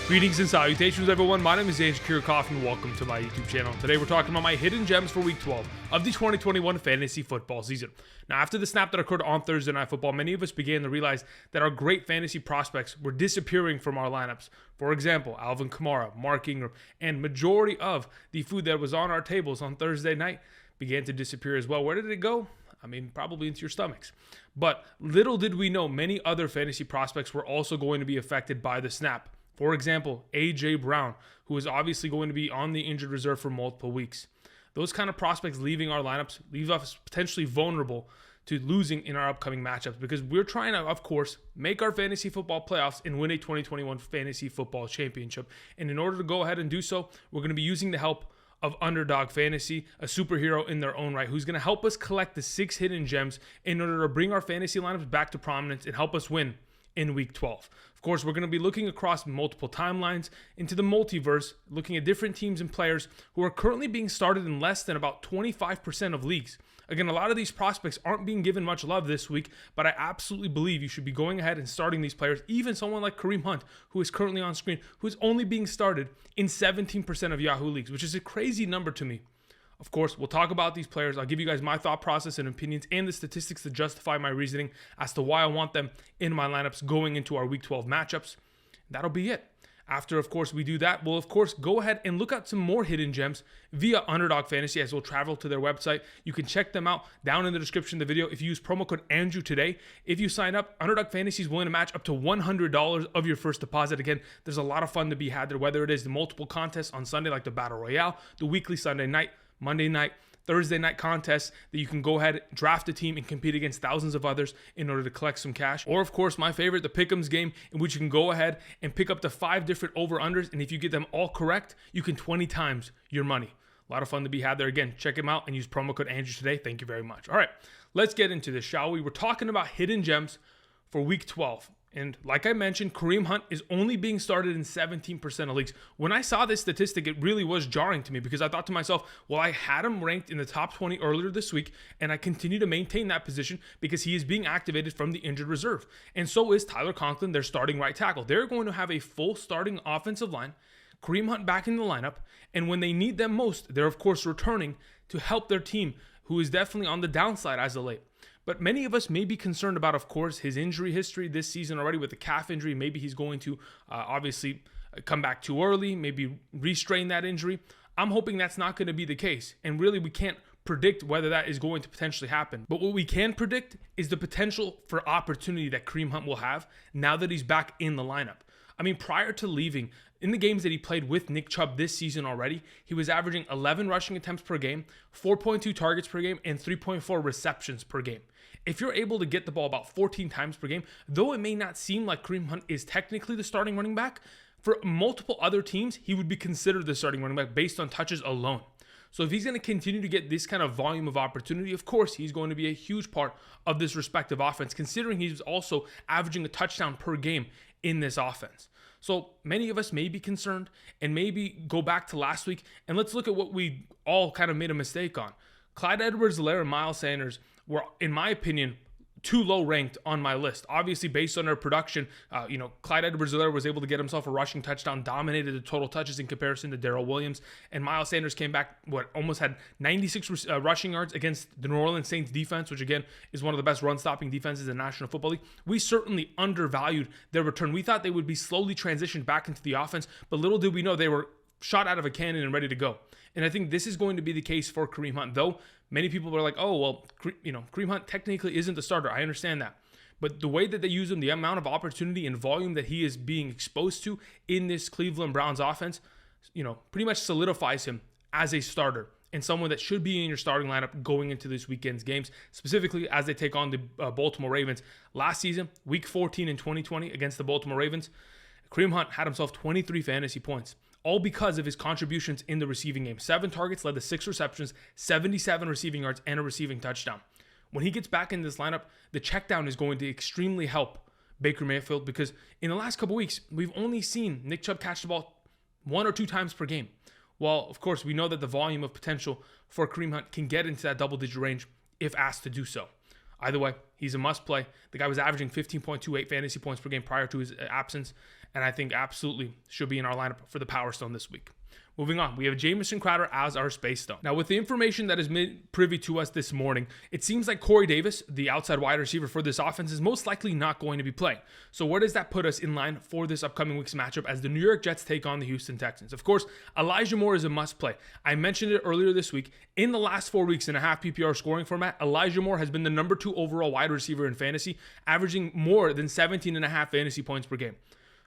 Greetings and salutations, everyone. My name is Andrew Kirchhoff, and welcome to my YouTube channel. Today, we're talking about my hidden gems for Week 12 of the 2021 fantasy football season. Now, after the snap that occurred on Thursday Night Football, many of us began to realize that our great fantasy prospects were disappearing from our lineups. For example, Alvin Kamara, Mark Ingram, and majority of the food that was on our tables on Thursday night began to disappear as well. Where did it go? I mean, probably into your stomachs. But little did we know, many other fantasy prospects were also going to be affected by the snap. For example, A.J. Brown, who is obviously going to be on the injured reserve for multiple weeks. Those kind of prospects leaving our lineups leave us potentially vulnerable to losing in our upcoming matchups because we're trying to, of course, make our fantasy football playoffs and win a 2021 fantasy football championship. And in order to go ahead and do so, we're going to be using the help of Underdog Fantasy, a superhero in their own right, who's going to help us collect the 6 hidden gems in order to bring our fantasy lineups back to prominence and help us win in Week 12. Of course, we're going to be looking across multiple timelines into the multiverse, looking at different teams and players who are currently being started in less than about 25% of leagues. Again, a lot of these prospects aren't being given much love this week, but I absolutely believe you should be going ahead and starting these players. Even someone like Kareem Hunt, who is currently on screen, who is only being started in 17% of Yahoo leagues, which is a crazy number to me. Of course, we'll talk about these players. I'll give you guys my thought process and opinions and the statistics to justify my reasoning as to why I want them in my lineups going into our Week 12 matchups. That'll be it. After, of course, we do that, we'll, of course, go ahead and look at some more hidden gems via Underdog Fantasy as we'll travel to their website. You can check them out down in the description of the video. If you use promo code Andrew today, if you sign up, Underdog Fantasy is willing to match up to $100 of your first deposit. Again, there's a lot of fun to be had there, whether it is the multiple contests on Sunday like the Battle Royale, the weekly Sunday night, Monday night, Thursday night contests that you can go ahead, draft a team, and compete against thousands of others in order to collect some cash. Or, of course, my favorite, the Pick'ems game, in which you can go ahead and pick up to 5 different over-unders, and if you get them all correct, you can 20 times your money. A lot of fun to be had there. Again, check them out and use promo code Andrew today. Thank you very much. All right, let's get into this, shall we? We're talking about hidden gems for Week 12. And like I mentioned, Kareem Hunt is only being started in 17% of leagues. When I saw this statistic, it really was jarring to me because I thought to myself, well, I had him ranked in the top 20 earlier this week, and I continue to maintain that position because he is being activated from the injured reserve. And so is Tyler Conklin, their starting right tackle. They're going to have a full starting offensive line, Kareem Hunt back in the lineup, and when they need them most, they're, of course, returning to help their team, who is definitely on the downside as of late. But many of us may be concerned about, of course, his injury history this season already with the calf injury. Maybe he's going to obviously come back too early, maybe restrain that injury. I'm hoping that's not going to be the case. And really, we can't predict whether that is going to potentially happen. But what we can predict is the potential for opportunity that Kareem Hunt will have now that he's back in the lineup. I mean, prior to leaving, in the games that he played with Nick Chubb this season already, he was averaging 11 rushing attempts per game, 4.2 targets per game, and 3.4 receptions per game. If you're able to get the ball about 14 times per game, though it may not seem like Kareem Hunt is technically the starting running back, for multiple other teams, he would be considered the starting running back based on touches alone. So if he's going to continue to get this kind of volume of opportunity, of course, he's going to be a huge part of this respective offense, considering he's also averaging a touchdown per game in this offense. So many of us may be concerned and maybe go back to last week and let's look at what we all kind of made a mistake on. Clyde Edwards-Helaire and Miles Sanders were, in my opinion, too low ranked on my list. Obviously, based on their production, Clyde Edwards-Helaire was able to get himself a rushing touchdown, dominated the total touches in comparison to Darrell Williams, and Miles Sanders came back, almost had 96 rushing yards against the New Orleans Saints defense, which again is one of the best run-stopping defenses in the National Football League. We certainly undervalued their return. We thought they would be slowly transitioned back into the offense, but little did we know they were shot out of a cannon and ready to go. And I think this is going to be the case for Kareem Hunt, though many people are like, oh, well, Kareem Hunt technically isn't the starter. I understand that. But the way that they use him, the amount of opportunity and volume that he is being exposed to in this Cleveland Browns offense, pretty much solidifies him as a starter and someone that should be in your starting lineup going into this weekend's games, specifically as they take on the Baltimore Ravens. Last season, Week 14 in 2020 against the Baltimore Ravens, Kareem Hunt had himself 23 fantasy points, all because of his contributions in the receiving game. 7 targets led to 6 receptions, 77 receiving yards, and a receiving touchdown. When he gets back in this lineup, the check down is going to extremely help Baker Mayfield because in the last couple weeks, we've only seen Nick Chubb catch the ball 1 or 2 times per game. While, of course, we know that the volume of potential for Kareem Hunt can get into that double-digit range if asked to do so. Either way, he's a must play. The guy was averaging 15.28 fantasy points per game prior to his absence, and I think absolutely should be in our lineup for the Power Stone this week. Moving on, we have Jamison Crowder as our Space Stone. Now, with the information that has been privy to us this morning, it seems like Corey Davis, the outside wide receiver for this offense, is most likely not going to be playing. So where does that put us in line for this upcoming week's matchup as the New York Jets take on the Houston Texans? Of course, Elijah Moore is a must play. I mentioned it earlier this week. In the last 4 weeks in a half PPR scoring format, Elijah Moore has been the number 2 overall wide receiver in fantasy, averaging more than 17.5 fantasy points per game.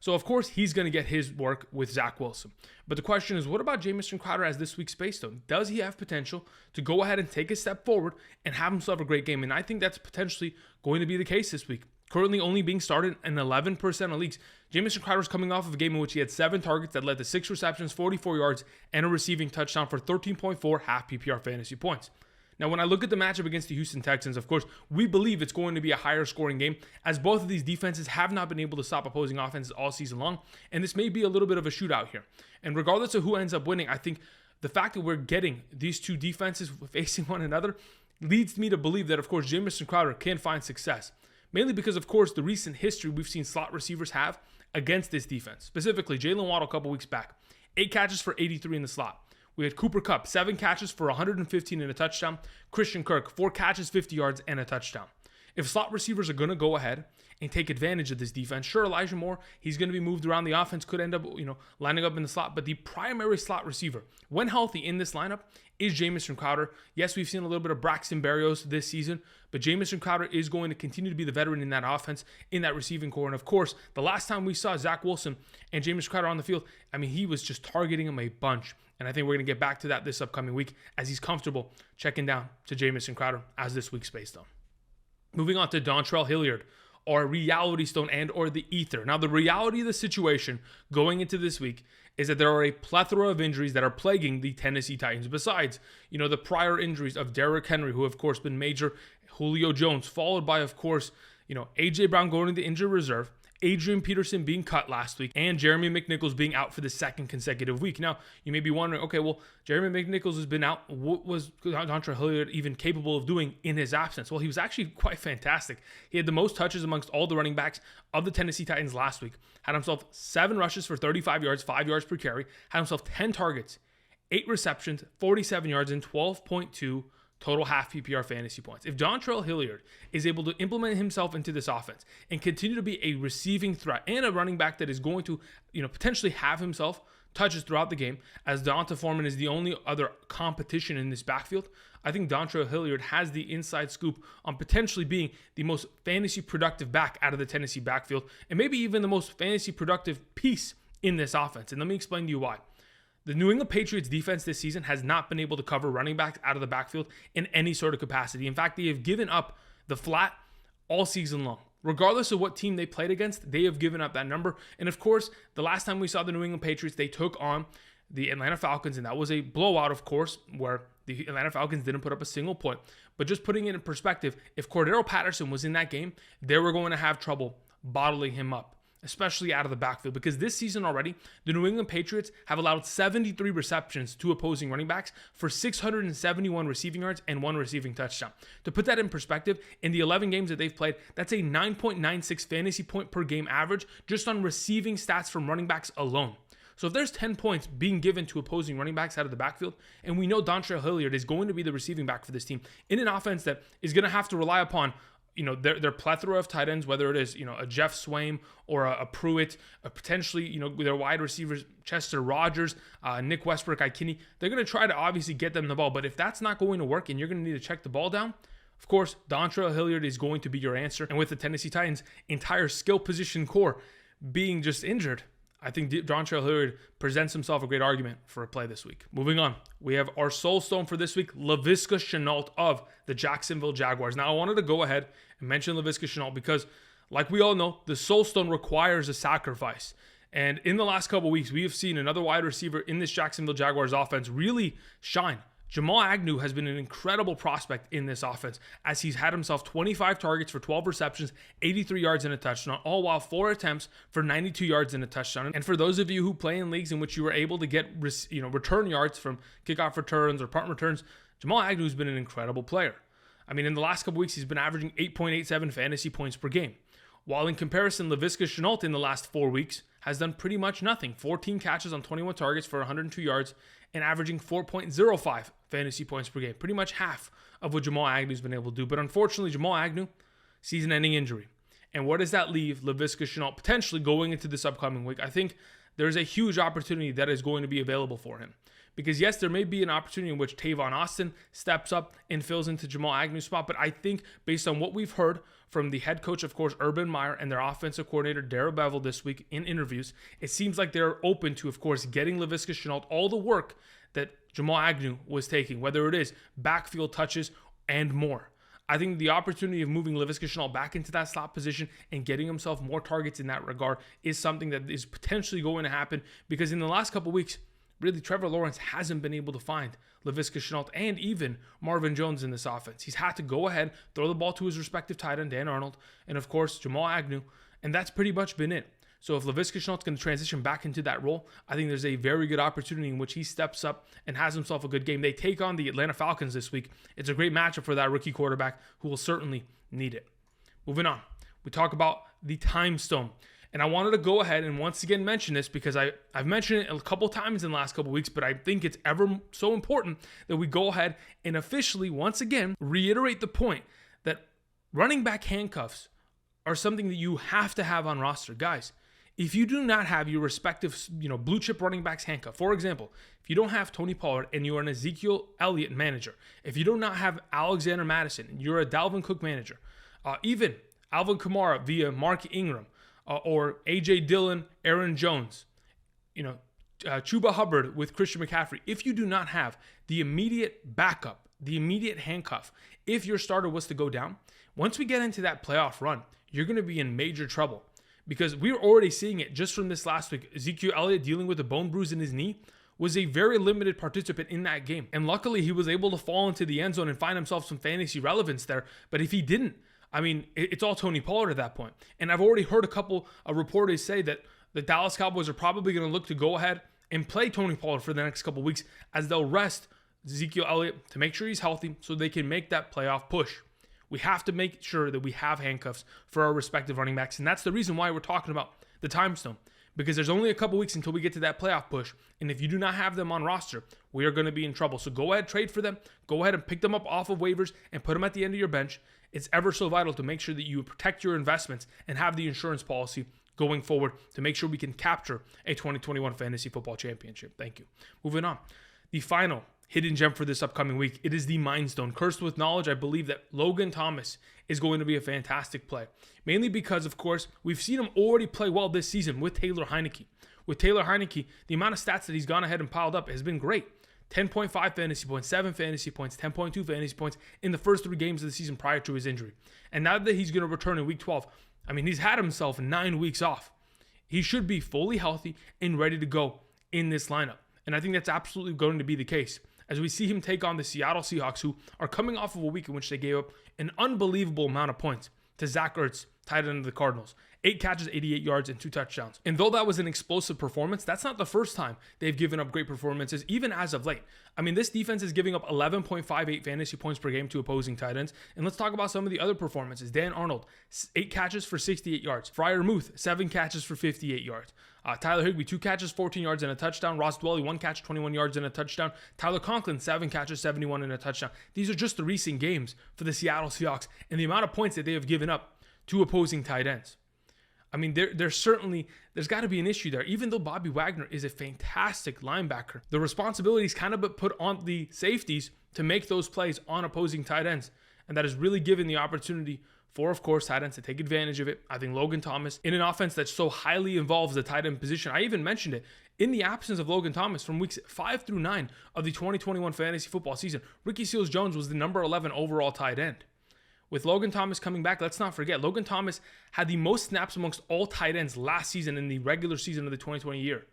So, of course, he's going to get his work with Zach Wilson. But the question is, what about Jamison Crowder as this week's Space Stone? Does he have potential to go ahead and take a step forward and have himself a great game? And I think that's potentially going to be the case this week. Currently only being started in 11% of leagues, Jamison Crowder is coming off of a game in which he had 7 targets that led to 6 receptions, 44 yards, and a receiving touchdown for 13.4 half PPR fantasy points. Now, when I look at the matchup against the Houston Texans, of course, we believe it's going to be a higher scoring game as both of these defenses have not been able to stop opposing offenses all season long, and this may be a little bit of a shootout here. And regardless of who ends up winning, I think the fact that we're getting these two defenses facing one another leads me to believe that, of course, Jamison Crowder can find success. Mainly because, of course, the recent history we've seen slot receivers have against this defense. Specifically, Jalen Waddle a couple weeks back, 8 catches for 83 in the slot. We had Cooper Kupp, 7 catches for 115 and a touchdown. Christian Kirk, 4 catches, 50 yards, and a touchdown. If slot receivers are going to go ahead and take advantage of this defense, sure, Elijah Moore, he's going to be moved around the offense, could end up, lining up in the slot. But the primary slot receiver, when healthy in this lineup, is Jamison Crowder. Yes, we've seen a little bit of Braxton Berrios this season, but Jamison Crowder is going to continue to be the veteran in that offense, in that receiving core. And of course, the last time we saw Zach Wilson and Jamison Crowder on the field, he was just targeting him a bunch. And I think we're going to get back to that this upcoming week as he's comfortable checking down to Jamison Crowder as this week's Space Stone. Moving on to Dontrell Hilliard, or Reality Stone and or the Ether. Now, the reality of the situation going into this week is that there are a plethora of injuries that are plaguing the Tennessee Titans. Besides, the prior injuries of Derrick Henry, who have, of course, been major, Julio Jones, followed by, of course, A.J. Brown going to the injured reserve, Adrian Peterson being cut last week, and Jeremy McNichols being out for the second consecutive week. Now, you may be wondering, okay, well, Jeremy McNichols has been out. What was Dontrell Hilliard even capable of doing in his absence? Well, he was actually quite fantastic. He had the most touches amongst all the running backs of the Tennessee Titans last week. Had himself 7 rushes for 35 yards, 5 yards per carry. Had himself 10 targets, 8 receptions, 47 yards, and 12.2 total half PPR fantasy points. If Dontrell Hilliard is able to implement himself into this offense and continue to be a receiving threat and a running back that is going to, potentially have himself touches throughout the game, as D'Onta Foreman is the only other competition in this backfield, I think Dontrell Hilliard has the inside scoop on potentially being the most fantasy productive back out of the Tennessee backfield, and maybe even the most fantasy productive piece in this offense. And let me explain to you why. The New England Patriots defense this season has not been able to cover running backs out of the backfield in any sort of capacity. In fact, they have given up the flat all season long. Regardless of what team they played against, they have given up that number. And of course, the last time we saw the New England Patriots, they took on the Atlanta Falcons, and that was a blowout, of course, where the Atlanta Falcons didn't put up a single point. But just putting it in perspective, if Cordero Patterson was in that game, they were going to have trouble bottling him up, especially out of the backfield, because this season already, the New England Patriots have allowed 73 receptions to opposing running backs for 671 receiving yards and 1 receiving touchdown. To put that in perspective, in the 11 games that they've played, that's a 9.96 fantasy point per game average just on receiving stats from running backs alone. So if there's 10 points being given to opposing running backs out of the backfield, and we know Dontrell Hilliard is going to be the receiving back for this team in an offense that is going to have to rely upon their plethora of tight ends, whether it is, a Jeff Swaim or a Pruitt, potentially, their wide receivers, Chester Rogers, Nick Westbrook-Ikini, they're going to try to obviously get them the ball. But if that's not going to work and you're going to need to check the ball down, of course, Dontrell Hilliard is going to be your answer. And with the Tennessee Titans' entire skill position core being just injured, I think Dontrell Hilliard presents himself a great argument for a play this week. Moving on, we have our soul stone for this week, Laviska Shenault of the Jacksonville Jaguars. Now, I wanted to go ahead and mention Laviska Shenault because, like we all know, the soul stone requires a sacrifice. And in the last couple of weeks, we have seen another wide receiver in this Jacksonville Jaguars offense really shine. Jamal Agnew has been an incredible prospect in this offense as he's had himself 25 targets for 12 receptions, 83 yards and a touchdown, all while 4 attempts for 92 yards and a touchdown. And for those of you who play in leagues in which you were able to get return yards from kickoff returns or punt returns, Jamal Agnew has been an incredible player. I mean, in the last couple weeks, he's been averaging 8.87 fantasy points per game. While in comparison, Laviska Shenault in the last 4 weeks has done pretty much nothing. 14 catches on 21 targets for 102 yards and averaging 4.05 fantasy points per game. Pretty much half of what Jamal Agnew's been able to do. But unfortunately, Jamal Agnew, season-ending injury. And where does that leave Laviska Shenault potentially going into this upcoming week? I think there's a huge opportunity that is going to be available for him. Because yes, there may be an opportunity in which Tavon Austin steps up and fills into Jamal Agnew's spot, but I think based on what we've heard from the head coach, of course, Urban Meyer, and their offensive coordinator, Darrell Bevell, this week in interviews, it seems like they're open to, of course, getting Laviska Shenault all the work that Jamal Agnew was taking, whether it is backfield touches and more. I think the opportunity of moving Laviska Shenault back into that slot position and getting himself more targets in that regard is something that is potentially going to happen, because in the last couple weeks, really, Trevor Lawrence hasn't been able to find Laviska Shenault and even Marvin Jones in this offense. He's had to go ahead, throw the ball to his respective tight end, Dan Arnold, and of course, Jamal Agnew, and that's pretty much been it. So if Laviska Shenault's going to transition back into that role, I think there's a very good opportunity in which he steps up and has himself a good game. They take on the Atlanta Falcons this week. It's a great matchup for that rookie quarterback who will certainly need it. Moving on, we talk about the time stone. And I wanted to go ahead and once again mention this because I've mentioned it a couple times in the last couple weeks, but I think it's ever so important that we go ahead and officially, once again, reiterate the point that running back handcuffs are something that you have to have on roster. Guys, if you do not have your respective, blue chip running backs handcuff, for example, if you don't have Tony Pollard and you're an Ezekiel Elliott manager, if you do not have Alexander Madison and you're a Dalvin Cook manager, even Alvin Kamara via Mark Ingram, or A.J. Dillon, Aaron Jones, Chuba Hubbard with Christian McCaffrey. If you do not have the immediate backup, the immediate handcuff, if your starter was to go down, once we get into that playoff run, you're going to be in major trouble. Because we're already seeing it just from this last week. Ezekiel Elliott dealing with a bone bruise in his knee was a very limited participant in that game. And luckily, he was able to fall into the end zone and find himself some fantasy relevance there. But if he didn't, I mean, it's all Tony Pollard at that point. And I've already heard a couple of reporters say that the Dallas Cowboys are probably going to look to go ahead and play Tony Pollard for the next couple of weeks as they'll rest Ezekiel Elliott to make sure he's healthy so they can make that playoff push. We have to make sure that we have handcuffs for our respective running backs. And that's the reason why we're talking about the time stone. Because there's only a couple weeks until we get to that playoff push. And if you do not have them on roster, we are going to be in trouble. So go ahead, trade for them. Go ahead and pick them up off of waivers and put them at the end of your bench. It's ever so vital to make sure that you protect your investments and have the insurance policy going forward to make sure we can capture a 2021 Fantasy Football Championship. Thank you. Moving on. The final hidden gem for this upcoming week, it is the Mind Stone. Cursed with knowledge, I believe that Logan Thomas is going to be a fantastic play. Mainly because, of course, we've seen him already play well this season with Taylor Heineke. With Taylor Heineke, the amount of stats that he's gone ahead and piled up has been great. 10.5 fantasy points, 7 fantasy points, 10.2 fantasy points in the first 3 games of the season prior to his injury. And now that he's going to return in week 12, I mean, he's had himself 9 weeks off. He should be fully healthy and ready to go in this lineup. And I think that's absolutely going to be the case as we see him take on the Seattle Seahawks, who are coming off of a week in which they gave up an unbelievable amount of points to Zach Ertz, tight end of the Cardinals. 8 catches, 88 yards, and 2 touchdowns. And though that was an explosive performance, that's not the first time they've given up great performances, even as of late. I mean, this defense is giving up 11.58 fantasy points per game to opposing tight ends. And let's talk about some of the other performances. Dan Arnold, 8 catches for 68 yards. Fryer Muth, 7 catches for 58 yards. Tyler Higbee, 2 catches, 14 yards, and a touchdown. Ross Dwelley, 1 catch, 21 yards, and a touchdown. Tyler Conklin, 7 catches, 71, and a touchdown. These are just the recent games for the Seattle Seahawks and the amount of points that they have given up to opposing tight ends. I mean, there's got to be an issue there. Even though Bobby Wagner is a fantastic linebacker, the responsibility is kind of put on the safeties to make those plays on opposing tight ends. And that is really given the opportunity for, of course, tight ends to take advantage of it. I think Logan Thomas, in an offense that so highly involves the tight end position, I even mentioned it, in the absence of Logan Thomas from weeks 5 through 9 of the 2021 fantasy football season, Ricky Seals-Jones was the number 11 overall tight end. With Logan Thomas coming back, let's not forget, Logan Thomas had the most snaps amongst all tight ends last season in the regular season of the 2020 year.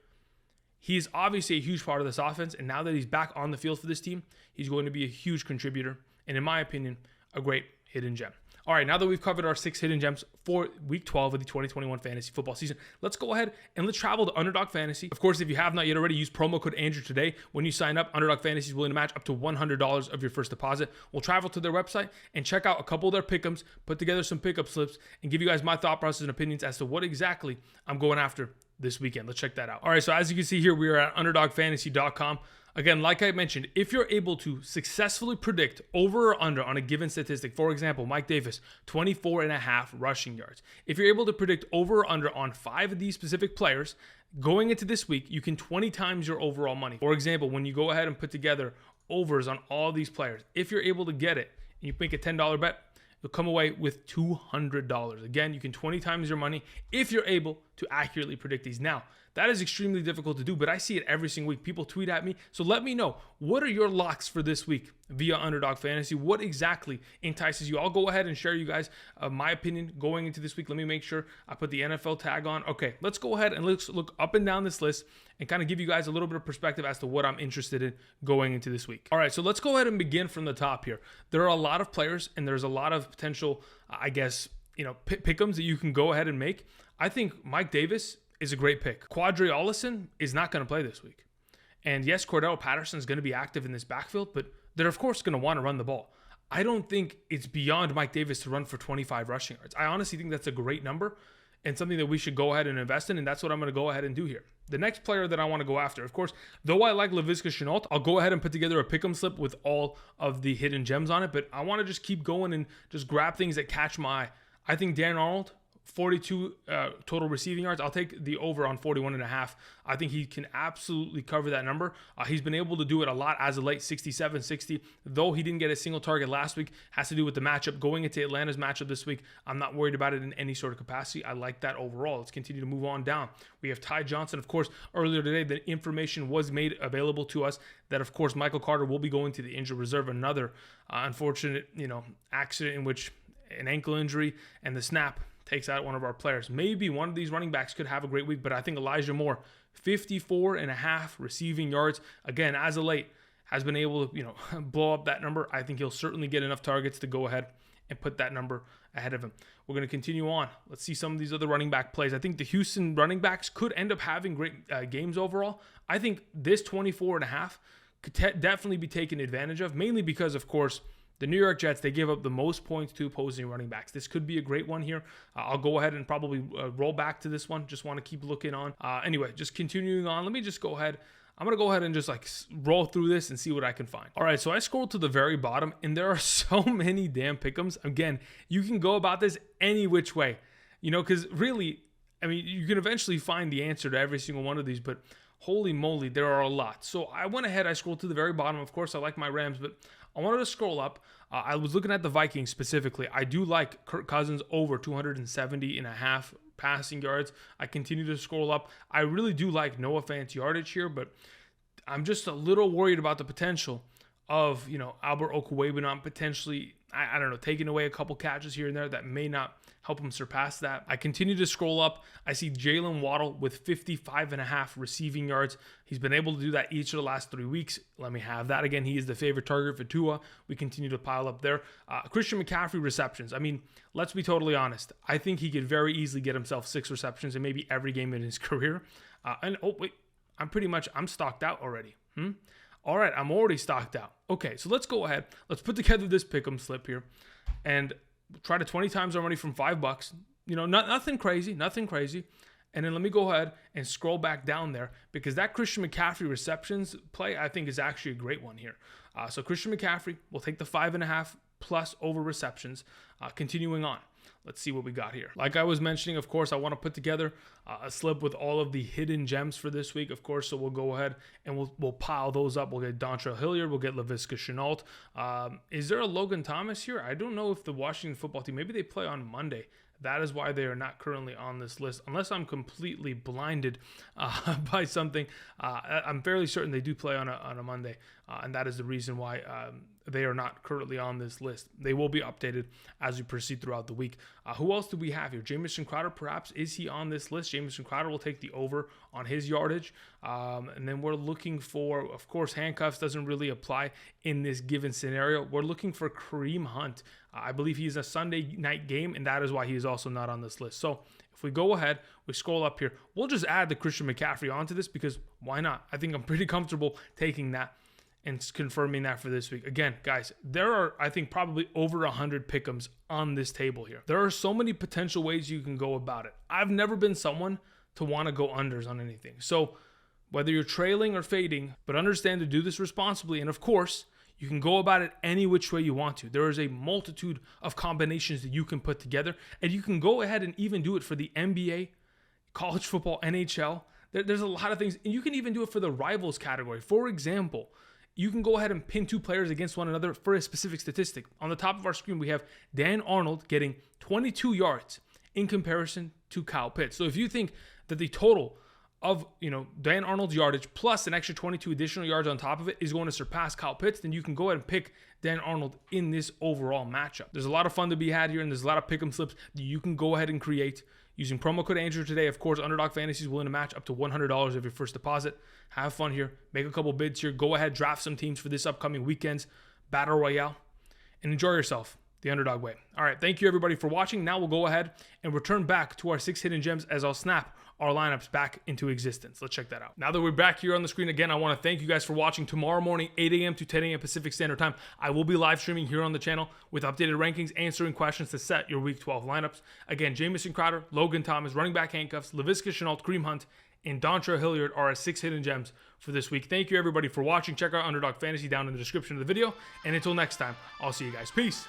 He is obviously a huge part of this offense, and now that he's back on the field for this team, he's going to be a huge contributor, and in my opinion, a great hidden gem. All right, now that we've covered our 6 hidden gems for week 12 of the 2021 fantasy football season, let's go ahead and let's travel to Underdog Fantasy. Of course, if you have not yet already, use promo code Andrew today. When you sign up, Underdog Fantasy is willing to match up to $100 of your first deposit. We'll travel to their website and check out a couple of their pick'ems, put together some pickup slips, and give you guys my thought process and opinions as to what exactly I'm going after this weekend. Let's check that out. All right, so as you can see here, we are at underdogfantasy.com. Again, like I mentioned, if you're able to successfully predict over or under on a given statistic, for example, Mike Davis, 24.5 rushing yards. If you're able to predict over or under on 5 of these specific players, going into this week, you can 20 times your overall money. For example, when you go ahead and put together overs on all these players, if you're able to get it and you make a $10 bet, you'll come away with $200. Again, you can 20 times your money if you're able to accurately predict these. Now, that is extremely difficult to do, but I see it every single week. People tweet at me. So let me know, what are your locks for this week via Underdog Fantasy? What exactly entices you? I'll go ahead and share you guys my opinion going into this week. Let me make sure I put the NFL tag on. Okay, let's go ahead and let's look up and down this list and kind of give you guys a little bit of perspective as to what I'm interested in going into this week. All right, so let's go ahead and begin from the top here. There are a lot of players and there's a lot of potential, pick'ems that you can go ahead and make. I think Mike Davis is a great pick. Quadri Ollison is not going to play this week. And yes, Cordell Patterson is going to be active in this backfield, but they're of course going to want to run the ball. I don't think it's beyond Mike Davis to run for 25 rushing yards. I honestly think that's a great number and something that we should go ahead and invest in, and that's what I'm going to go ahead and do here. The next player that I want to go after, of course, though I like Laviska Shenault, I'll go ahead and put together a pick'em slip with all of the hidden gems on it, but I want to just keep going and just grab things that catch my eye. I think Dan Arnold, 42 total receiving yards. I'll take the over on 41.5. I think he can absolutely cover that number. He's been able to do it a lot as of late, 67, 60. Though he didn't get a single target last week, has to do with the matchup. Going into Atlanta's matchup this week, I'm not worried about it in any sort of capacity. I like that overall. Let's continue to move on down. We have Ty Johnson. Of course, earlier today, the information was made available to us that, of course, Michael Carter will be going to the injured reserve. Another unfortunate, accident in which an ankle injury and the snap takes out one of our players. Maybe one of these running backs could have a great week, but I think Elijah Moore, 54.5 receiving yards, again, as of late, has been able to, blow up that number. I think he'll certainly get enough targets to go ahead and put that number ahead of him. We're going to continue on. Let's see some of these other running back plays. I think the Houston running backs could end up having great games overall. I think this 24.5 could definitely be taken advantage of, mainly because, of course, the New York Jets, they give up the most points to opposing running backs. This could be a great one here. I'll go ahead and probably roll back to this one. Just want to keep looking on. Anyway, just continuing on. Let me just go ahead. I'm going to go ahead and just roll through this and see what I can find. All right, so I scrolled to the very bottom, and there are so many damn pick'ems. Again, you can go about this any which way, because really, you can eventually find the answer to every single one of these, but holy moly, there are a lot. So I went ahead, I scrolled to the very bottom. Of course, I like my Rams, but I wanted to scroll up. I was looking at the Vikings specifically. I do like Kirk Cousins over 270.5 passing yards. I continue to scroll up. I really do like Noah Fant's yardage here, but I'm just a little worried about the potential of, Albert Okwuegbunam potentially, I don't know, taking away a couple catches here and there that may not help him surpass that. I continue to scroll up. I see Jalen Waddle with 55.5 receiving yards. He's been able to do that each of the last 3 weeks. Let me have that again. He is the favorite target for Tua. We continue to pile up there. Christian McCaffrey receptions. Let's be totally honest. I think he could very easily get himself 6 receptions in maybe every game in his career. I'm stocked out already. All right, I'm already stocked out. Okay, so let's go ahead. Let's put together this pick'em slip here and try to 20 times our money from $5. Nothing crazy. And then let me go ahead and scroll back down there because that Christian McCaffrey receptions play, I think, is actually a great one here. So Christian McCaffrey will take the 5.5 plus over receptions. Continuing on. Let's see what we got here. Like I was mentioning, of course, I want to put together a slip with all of the hidden gems for this week, of course. So we'll go ahead and we'll pile those up. We'll get Dontrell Hilliard. We'll get Laviska Shenault. Is there a Logan Thomas here? I don't know if the Washington football team, maybe they play on Monday. That is why they are not currently on this list, unless I'm completely blinded by something. I'm fairly certain they do play on a Monday, and that is the reason why they are not currently on this list. They will be updated as we proceed throughout the week. Who else do we have here? Jamison Crowder, perhaps. Is he on this list? Jamison Crowder will take the over on his yardage. And then we're looking for, of course, handcuffs doesn't really apply in this given scenario. We're looking for Kareem Hunt. I believe he's a Sunday night game, and that is why he is also not on this list. So if we go ahead, we scroll up here, we'll just add the Christian McCaffrey onto this because why not? I think I'm pretty comfortable taking that and confirming that for this week. Again, guys, there are, I think, probably over 100 pick'ems on this table here. There are so many potential ways you can go about it. I've never been someone to want to go unders on anything. So whether you're trailing or fading, but understand to do this responsibly. And of course, you can go about it any which way you want to. There is a multitude of combinations that you can put together, and you can go ahead and even do it for the NBA, college football, NHL. There's a lot of things, and you can even do it for the rivals category. For example, you can go ahead and pin two players against one another for a specific statistic. On the top of our screen, we have Dan Arnold getting 22 yards in comparison to Kyle Pitts. So if you think that the total of, Dan Arnold's yardage plus an extra 22 additional yards on top of it is going to surpass Kyle Pitts, then you can go ahead and pick Dan Arnold in this overall matchup. There's a lot of fun to be had here, and there's a lot of pick'em slips that you can go ahead and create using promo code Andrew today. Of course, Underdog Fantasy is willing to match up to $100 of your first deposit. Have fun here. Make a couple bids here. Go ahead, draft some teams for this upcoming weekend's Battle Royale, and enjoy yourself the Underdog way. All right, thank you everybody for watching. Now we'll go ahead and return back to our 6 hidden gems as I'll snap our lineups back into existence. Let's check that out. Now that we're back here on the screen again, I want to thank you guys for watching. Tomorrow morning, 8 a.m. to 10 a.m. Pacific Standard Time, I will be live streaming here on the channel with updated rankings, answering questions to set your Week 12 lineups. Again, Jamison Crowder, Logan Thomas, running back handcuffs, Laviska Shenault, Kareem Hunt, and Dontrell Hilliard are our 6 hidden gems for this week. Thank you everybody for watching. Check out Underdog Fantasy down in the description of the video. And until next time, I'll see you guys. Peace.